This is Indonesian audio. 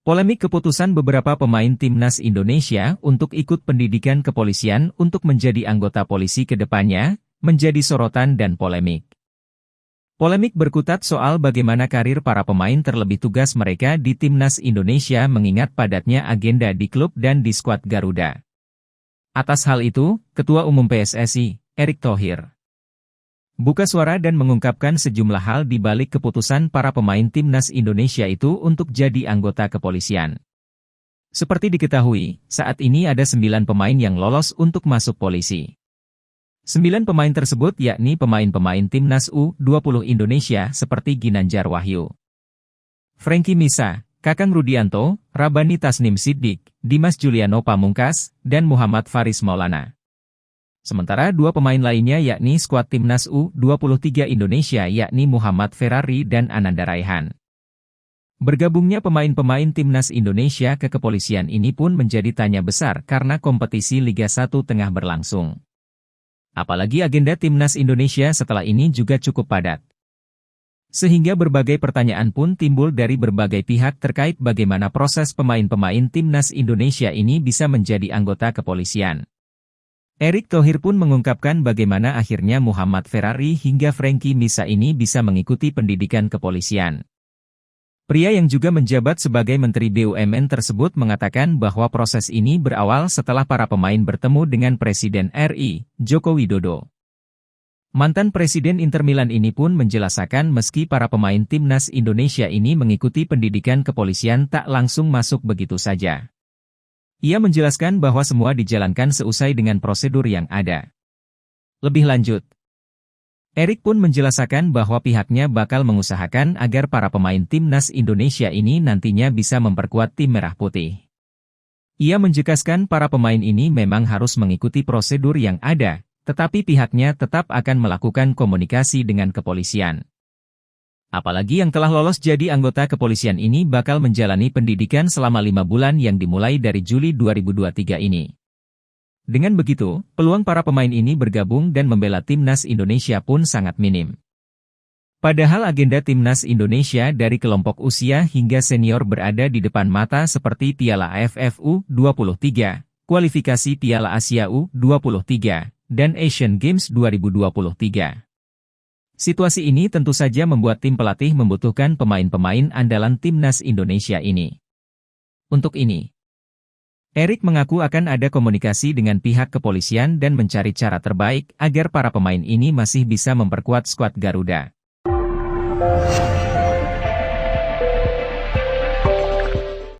Polemik keputusan beberapa pemain timnas Indonesia untuk ikut pendidikan kepolisian untuk menjadi anggota polisi ke depannya, menjadi sorotan dan polemik. Polemik berkutat soal bagaimana karir para pemain terlebih tugas mereka di timnas Indonesia mengingat padatnya agenda di klub dan di skuad Garuda. Atas hal itu, Ketua Umum PSSI, Erick Thohir, buka suara dan mengungkapkan sejumlah hal di balik keputusan para pemain timnas Indonesia itu untuk jadi anggota kepolisian. Seperti diketahui, saat ini ada 9 pemain yang lolos untuk masuk polisi. 9 pemain tersebut yakni pemain-pemain timnas U20 Indonesia seperti Ginanjar Wahyu, Frankie Misa, Kakang Rudianto, Rabani Tasnim Siddiq, Dimas Juliano Pamungkas, dan Muhammad Faris Maulana. Sementara 2 pemain lainnya yakni skuad timnas U23 Indonesia yakni Muhammad Ferrari dan Ananda Raihan. Bergabungnya pemain-pemain timnas Indonesia ke kepolisian ini pun menjadi tanya besar karena kompetisi Liga 1 tengah berlangsung. Apalagi agenda timnas Indonesia setelah ini juga cukup padat. Sehingga berbagai pertanyaan pun timbul dari berbagai pihak terkait bagaimana proses pemain-pemain timnas Indonesia ini bisa menjadi anggota kepolisian. Erick Thohir pun mengungkapkan bagaimana akhirnya Muhammad Ferrari hingga Frankie Misa ini bisa mengikuti pendidikan kepolisian. Pria yang juga menjabat sebagai Menteri BUMN tersebut mengatakan bahwa proses ini berawal setelah para pemain bertemu dengan Presiden RI, Joko Widodo. Mantan Presiden Inter Milan ini pun menjelaskan meski para pemain timnas Indonesia ini mengikuti pendidikan kepolisian tak langsung masuk begitu saja. Ia menjelaskan bahwa semua dijalankan seusai dengan prosedur yang ada. Lebih lanjut, Erick pun menjelaskan bahwa pihaknya bakal mengusahakan agar para pemain timnas Indonesia ini nantinya bisa memperkuat tim Merah Putih. Ia menjelaskan para pemain ini memang harus mengikuti prosedur yang ada, tetapi pihaknya tetap akan melakukan komunikasi dengan kepolisian. Apalagi yang telah lolos jadi anggota kepolisian ini bakal menjalani pendidikan selama 5 bulan yang dimulai dari Juli 2023 ini. Dengan begitu, peluang para pemain ini bergabung dan membela timnas Indonesia pun sangat minim. Padahal agenda timnas Indonesia dari kelompok usia hingga senior berada di depan mata seperti Piala AFF U23, kualifikasi Piala Asia U23, dan Asian Games 2023. Situasi ini tentu saja membuat tim pelatih membutuhkan pemain-pemain andalan timnas Indonesia ini. Untuk ini, Erick mengaku akan ada komunikasi dengan pihak kepolisian dan mencari cara terbaik agar para pemain ini masih bisa memperkuat skuad Garuda.